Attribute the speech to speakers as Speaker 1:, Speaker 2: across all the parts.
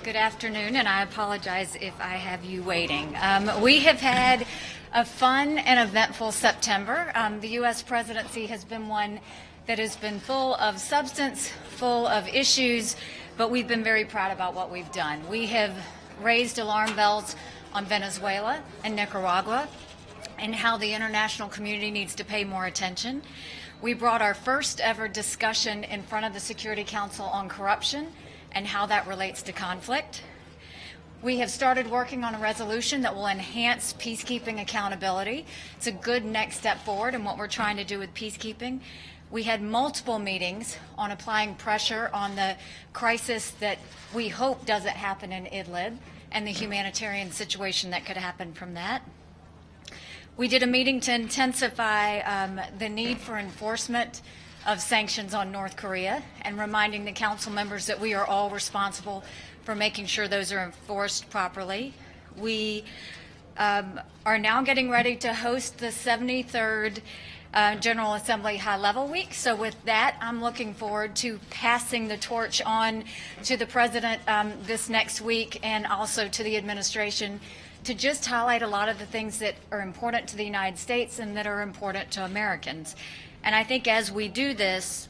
Speaker 1: Good afternoon, and I apologize if I have you waiting. We have had a fun and eventful September. The U.S. presidency has been one that has been full of substance, full of issues, but we've been very proud about what we've done. We have raised alarm bells on Venezuela and Nicaragua and how the international community needs to pay more attention. We brought our first ever discussion in front of the Security Council on corruption and how that relates to conflict. We have started working on a resolution that will enhance peacekeeping accountability. It's a good next step forward in what we're trying to do with peacekeeping. We had multiple meetings on applying pressure on the crisis that we hope doesn't happen in Idlib and the humanitarian situation that could happen from that. We did a meeting to intensify the need for enforcement of sanctions on North Korea and reminding the council members that we are all responsible for making sure those are enforced properly. We are now getting ready to host the 73rd General Assembly High Level Week. So with that, I'm looking forward to passing the torch on to the President this next week and also to the administration to just highlight a lot of the things that are important to the United States and that are important to Americans. And I think as we do this,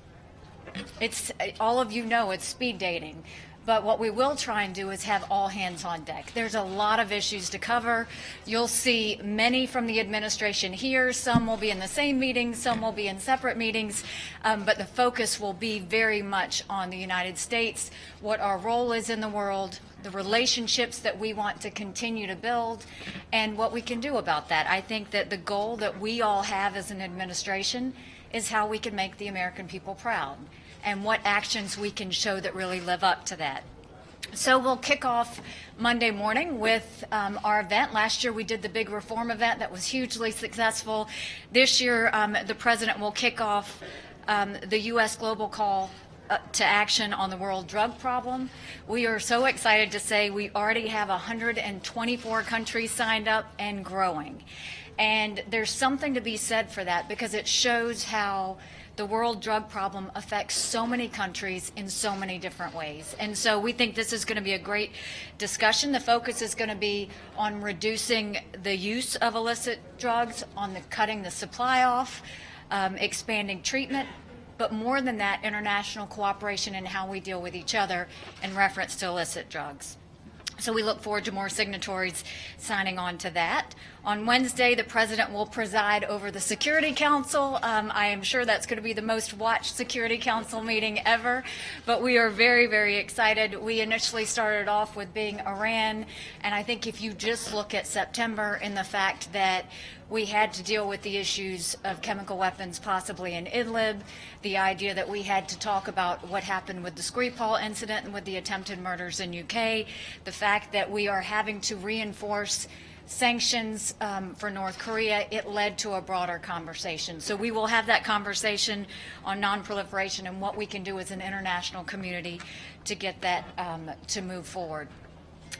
Speaker 1: it's all of you know it's speed dating. But what we will try and do is have all hands on deck. There's a lot of issues to cover. You'll see many from the administration here. Some will be in the same meetings, some will be in separate meetings, but the focus will be very much on the United States, what our role is in the world, the relationships that we want to continue to build, and what we can do about that. I think that the goal that we all have as an administration is how we can make the American people proud and what actions we can show that really live up to that. So we'll kick off Monday morning with our event. Last year we did the big reform event that was hugely successful. This year the President will kick off the U.S. global call to action on the world drug problem. We are so excited to say we already have 124 countries signed up and growing. And there's something to be said for that because it shows how the world drug problem affects so many countries in so many different ways. And so we think this is going to be a great discussion. The focus is going to be on reducing the use of illicit drugs, on cutting the supply off, expanding treatment, but more than that, international cooperation in how we deal with each other in reference to illicit drugs. So we look forward to more signatories signing on to that. On Wednesday, the President will preside over the Security Council. I am sure that's going to be the most watched Security Council meeting ever, but we are very, very excited. We initially started off with being Iran, and I think if you just look at September and the fact that we had to deal with the issues of chemical weapons possibly in Idlib, the idea that we had to talk about what happened with the Skripal incident and with the attempted murders in UK, the fact that we are having to reinforce sanctions for North Korea, it led to a broader conversation. So we will have that conversation on nonproliferation and what we can do as an international community to get that to move forward.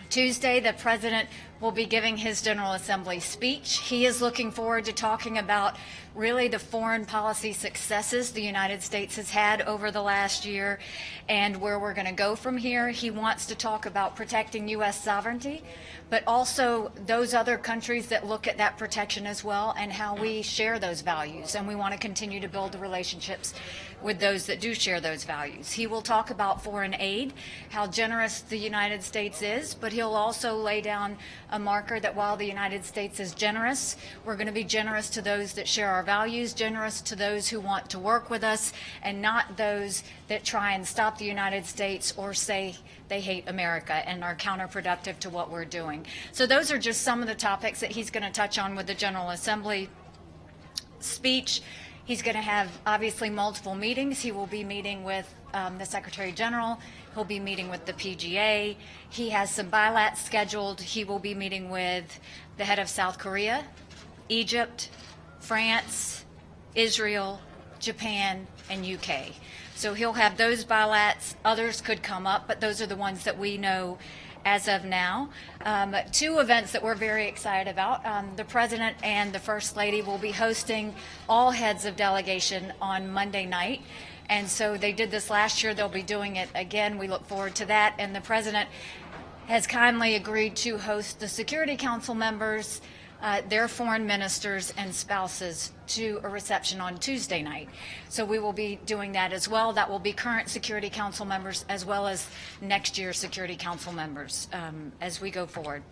Speaker 1: Tuesday, the President will be giving his General Assembly speech. He is looking forward to talking about really the foreign policy successes the United States has had over the last year and where we're going to go from here. He wants to talk about protecting U.S. sovereignty, but also those other countries that look at that protection as well and how we share those values. And we want to continue to build the relationships with those that do share those values. He will talk about foreign aid, how generous the United States is, but he'll also lay down a marker that while the United States is generous, we're going to be generous to those that share our values, generous to those who want to work with us, and not those that try and stop the United States or say they hate America and are counterproductive to what we're doing. So those are just some of the topics that he's going to touch on with the General Assembly speech. He's going to have, obviously, multiple meetings. He will be meeting with the Secretary General. He'll be meeting with the PGA. He has some bilats scheduled. He will be meeting with the head of South Korea, Egypt, France, Israel, Japan, and UK. So he'll have those bilats. Others could come up, but those are the ones that we know as of now. Two events that we're very excited about. The President and the First Lady will be hosting all heads of delegation on Monday night. And so they did this last year. They'll be doing it again. We look forward to that. And the President has kindly agreed to host the Security Council members, their foreign ministers and spouses to a reception on Tuesday night. So we will be doing that as well. That will be current Security Council members as well as next year's Security Council members as we go forward.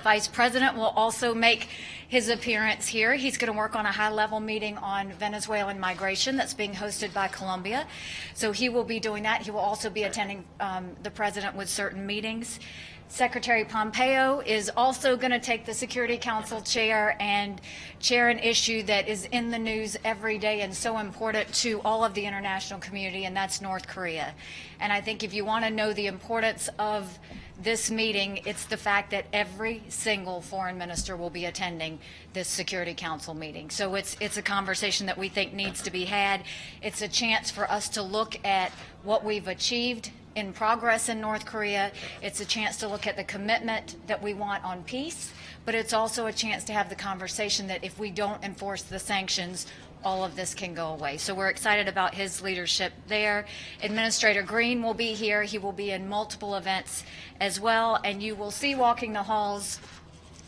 Speaker 1: Vice President will also make his appearance here. He's going to work on a high-level meeting on Venezuelan migration that's being hosted by Colombia. So he will be doing that. He will also be attending the President with certain meetings. Secretary Pompeo is also going to take the Security Council chair and chair an issue that is in the news every day and so important to all of the international community, and that's North Korea. And I think if you want to know the importance of this meeting, it's the fact that every single foreign minister will be attending this Security Council meeting. So it's a conversation that we think needs to be had. It's a chance for us to look at what we've achieved in progress in North Korea. It's a chance to look at the commitment that we want on peace, but it's also a chance to have the conversation that if we don't enforce the sanctions, all of this can go away. So we're excited about his leadership there. Administrator Green will be here. He will be in multiple events as well, and you will see walking the halls,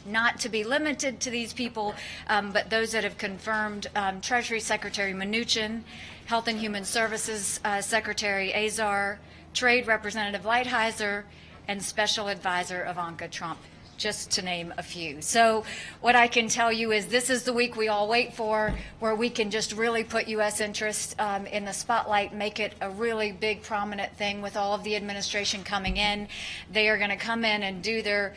Speaker 1: not to be limited to these people, but those that have confirmed, Treasury Secretary Mnuchin, Health and Human Services Secretary Azar, Trade Representative Lighthizer, and Special Advisor Ivanka Trump, just to name a few. So what I can tell you is this is the week we all wait for, where we can just really put U.S. interest in the spotlight, make it a really big, prominent thing with all of the administration coming in. They are going to come in and do their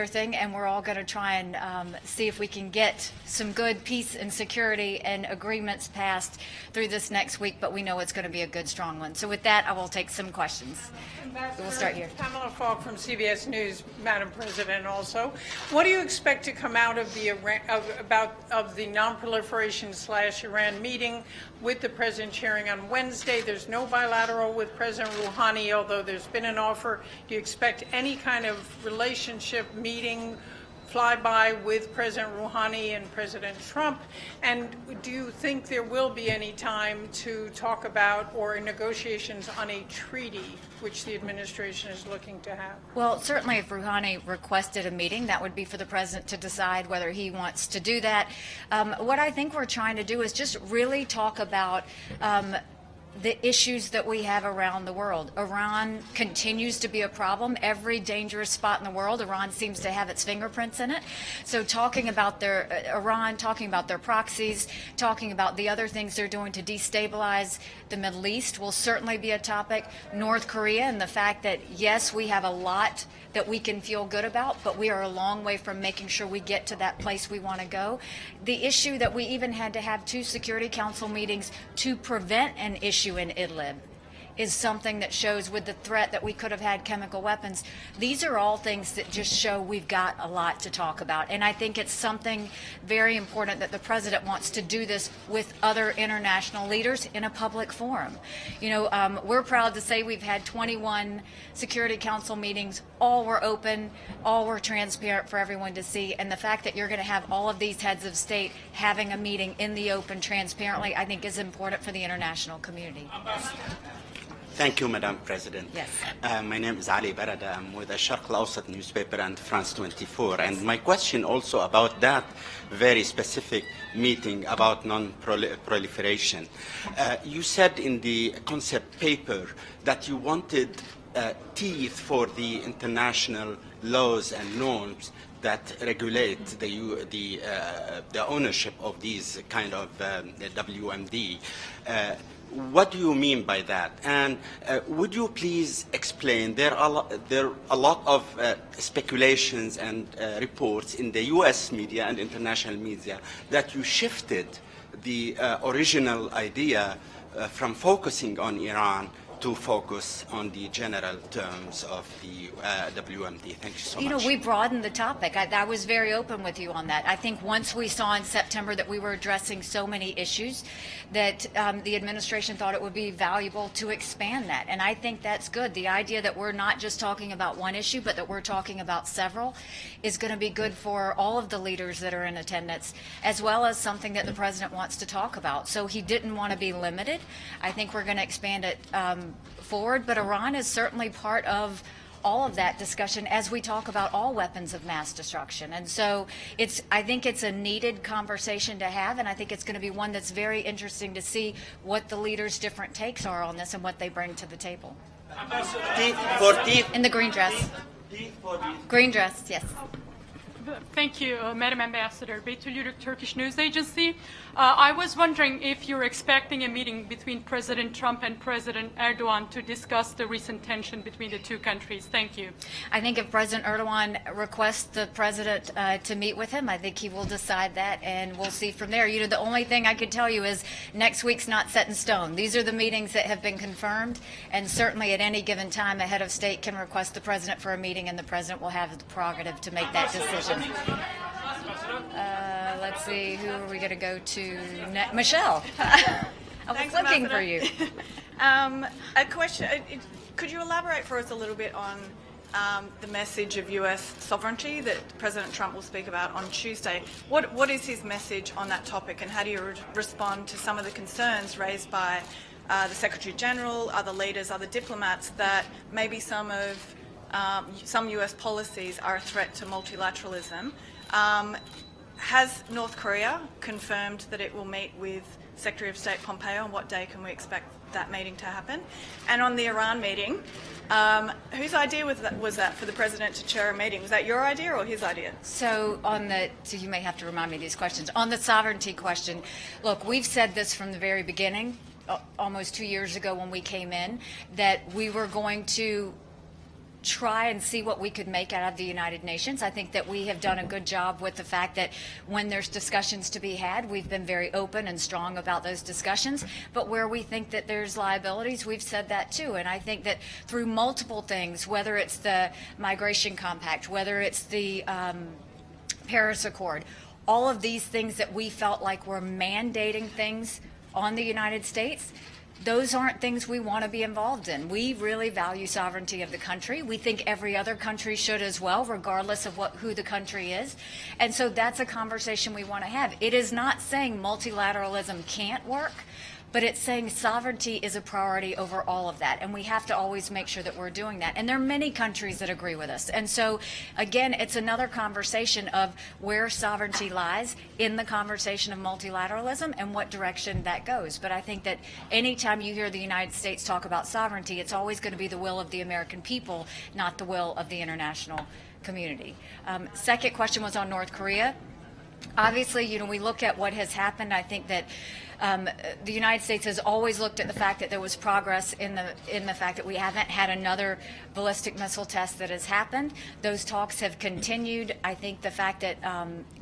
Speaker 1: thing, and we're all going to try and see if we can get some good peace and security and agreements passed through this next week, but we know it's going to be a good, strong one. So with that, I will take some questions. We'll start here.
Speaker 2: Pamela Falk from CBS News, Madam President. Also, what do you expect to come out of the non-proliferation/Iran meeting with the President chairing on Wednesday? There's no bilateral with President Rouhani, although there's been an offer. Do you expect any kind of relationship meeting, flyby with President Rouhani and President Trump? And do you think there will be any time to talk about or negotiations on a treaty, which the administration is looking to have?
Speaker 1: Well, certainly if Rouhani requested a meeting, that would be for the President to decide whether he wants to do that. What I think we're trying to do is just really talk about the issues that we have around the world. Iran continues to be a problem. Every dangerous spot in the world, Iran seems to have its fingerprints in it. So talking about Iran, talking about their proxies, talking about the other things they're doing to destabilize the Middle East will certainly be a topic. North Korea and the fact that, yes, we have a lot that we can feel good about, but we are a long way from making sure we get to that place we want to go. The issue that we even had to have 2 Security Council meetings to prevent an issue in Idlib is something that shows, with the threat that we could have had chemical weapons. These are all things that just show we've got a lot to talk about. And I think it's something very important that the President wants to do this with other international leaders in a public forum. You know, we're proud to say we've had 21 Security Council meetings. All were open, all were transparent for everyone to see. And the fact that you're going to have all of these heads of state having a meeting in the open transparently, I think is important for the international community.
Speaker 3: Thank you, Madam President.
Speaker 1: Yes.
Speaker 3: My name is Ali Barada. I'm with the Sharq al-Awsat newspaper and France 24. And my question also about that very specific meeting about non-proliferation. You said in the concept paper that you wanted teeth for the international laws and norms that regulate the ownership of these kind of WMD. What do you mean by that? And would you please explain, there are a lot of speculations and reports in the U.S. media and international media that you shifted the original idea from focusing on Iran to focus on the general terms of the WMD. Thank you so much.
Speaker 1: You know, we broadened the topic. I was very open with you on that. I think once we saw in September that we were addressing so many issues that the administration thought it would be valuable to expand that. And I think that's good. The idea that we're not just talking about one issue, but that we're talking about several is going to be good for all of the leaders that are in attendance, as well as something that the President wants to talk about. So he didn't want to be limited. I think we're going to expand it forward, but Iran is certainly part of all of that discussion as we talk about all weapons of mass destruction. And so I think it's a needed conversation to have, and I think it's going to be one that's very interesting to see what the leaders' different takes are on this and what they bring to the table. In the green dress. Green dress, yes.
Speaker 4: Thank you, Madam Ambassador. Betül Yürük, Turkish News Agency. I was wondering if you're expecting a meeting between President Trump and President Erdogan to discuss the recent tension between the two countries. Thank you.
Speaker 1: I think if President Erdogan requests the president to meet with him, I think he will decide that, and we'll see from there. You know, the only thing I could tell you is next week's not set in stone. These are the meetings that have been confirmed, and certainly at any given time, a head of state can request the president for a meeting, and the president will have the prerogative to make that decision. Let's see, who are we going to go to next? Michelle. I was
Speaker 5: Thanks,
Speaker 1: looking for
Speaker 5: Ambassador.
Speaker 1: you.
Speaker 5: A question, could you elaborate for us a little bit on the message of US sovereignty that President Trump will speak about on Tuesday? What is his message on that topic, and how do you respond to some of the concerns raised by the Secretary General, other leaders, other diplomats, that maybe some US policies are a threat to multilateralism? Has North Korea confirmed that it will meet with Secretary of State Pompeo, and what day can we expect that meeting to happen? And on the Iran meeting, whose idea was that for the President to chair a meeting? Was that your idea or his idea?
Speaker 1: So you may have to remind me of these questions. On the sovereignty question, look, we've said this from the very beginning, almost 2 years ago when we came in, that we were going to try and see what we could make out of the United Nations. I think that we have done a good job with the fact that when there's discussions to be had, we've been very open and strong about those discussions. But where we think that there's liabilities, we've said that too. And I think that through multiple things, whether it's the Migration Compact, whether it's the Paris Accord, all of these things that we felt like were mandating things on the United States, those aren't things we want to be involved in. We really value sovereignty of the country. We think every other country should as well, regardless of who the country is. And so that's a conversation we want to have. It is not saying multilateralism can't work, but it's saying sovereignty is a priority over all of that. And we have to always make sure that we're doing that. And there are many countries that agree with us. And so, again, it's another conversation of where sovereignty lies in the conversation of multilateralism and what direction that goes. But I think that anytime you hear the United States talk about sovereignty, it's always going to be the will of the American people, not the will of the international community. Second question was on North Korea. Obviously, you know, we look at what has happened. I think that the United States has always looked at the fact that there was progress in the fact that we haven't had another ballistic missile test that has happened. Those talks have continued. I think the fact that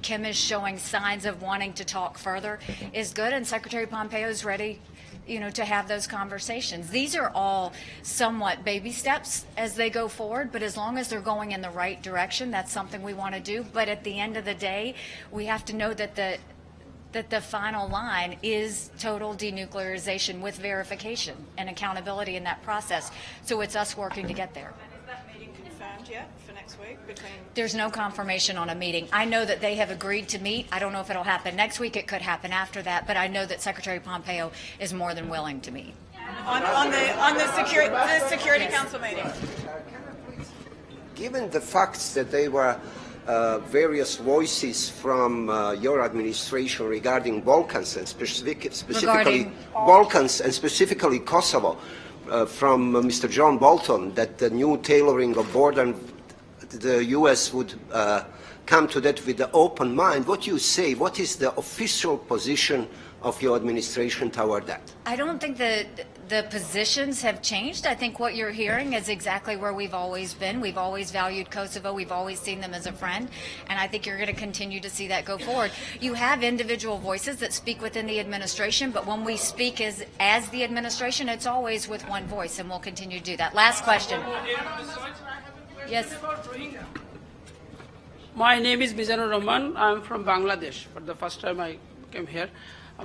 Speaker 1: Kim is showing signs of wanting to talk further is good, and Secretary Pompeo is ready, you know, to have those conversations. These are all somewhat baby steps as they go forward, but as long as they're going in the right direction, that's something we want to do. But at the end of the day, we have to know that the final line is total denuclearization with verification and accountability in that process. So it's us working to get there.
Speaker 5: And is that meeting confirmed yet for next week?
Speaker 1: There's no confirmation on a meeting. I know that they have agreed to meet. I don't know if it'll happen next week. It could happen after that. But I know that Secretary Pompeo is more than willing to meet.
Speaker 5: On the Security Council meeting.
Speaker 6: Given the facts that there were various voices from your administration regarding Balkans and specifically Balkans and specifically Kosovo, from Mr. John Bolton, that the new tailoring of border, the U.S. would come to that with an open mind. What do you say? What is the official position of your administration toward that?
Speaker 1: I don't think that the positions have changed. I think what you're hearing is exactly where we've always been. We've always valued Kosovo. We've always seen them as a friend. And I think you're going to continue to see that go forward. You have individual voices that speak within the administration, but when we speak as the administration, it's always with one voice, and we'll continue to do that. Last question. Yes.
Speaker 7: My name is Mizanur Rahman. I'm from Bangladesh. For the first time I came here.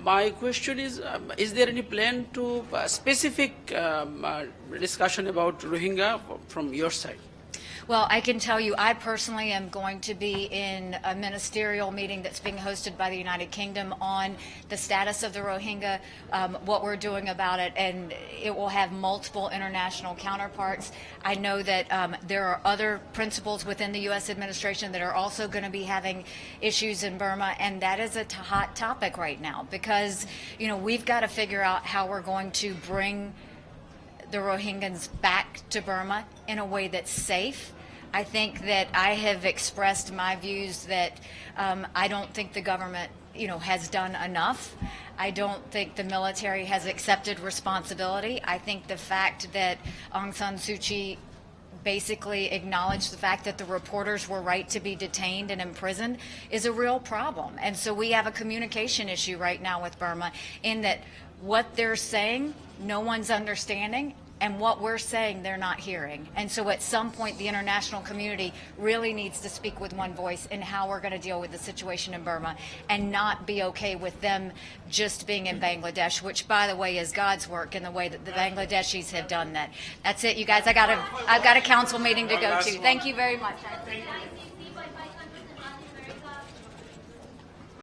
Speaker 7: My question is there any plan to specific discussion about Rohingya from your side?
Speaker 1: Well, I can tell you, I personally am going to be in a ministerial meeting that's being hosted by the United Kingdom on the status of the Rohingya, what we're doing about it, and it will have multiple international counterparts. I know that there are other principals within the U.S. administration that are also going to be having issues in Burma, and that is a hot topic right now because, you know, we've got to figure out how we're going to bring the Rohingyas back to Burma in a way that's safe. I think that I have expressed my views that I don't think the government, you know, has done enough. I don't think the military has accepted responsibility. I think the fact that Aung San Suu Kyi basically acknowledged the fact that the reporters were right to be detained and imprisoned is a real problem. And so we have a communication issue right now with Burma in that what they're saying, no one's understanding, and what we're saying, they're not hearing. And so at some point, the international community really needs to speak with one voice in how we're going to deal with the situation in Burma and not be okay with them just being in Bangladesh, which, by the way, is God's work in the way that the Bangladeshis have done that. That's it, you guys. I've got a council meeting to go to. Thank you very much. I appreciate it.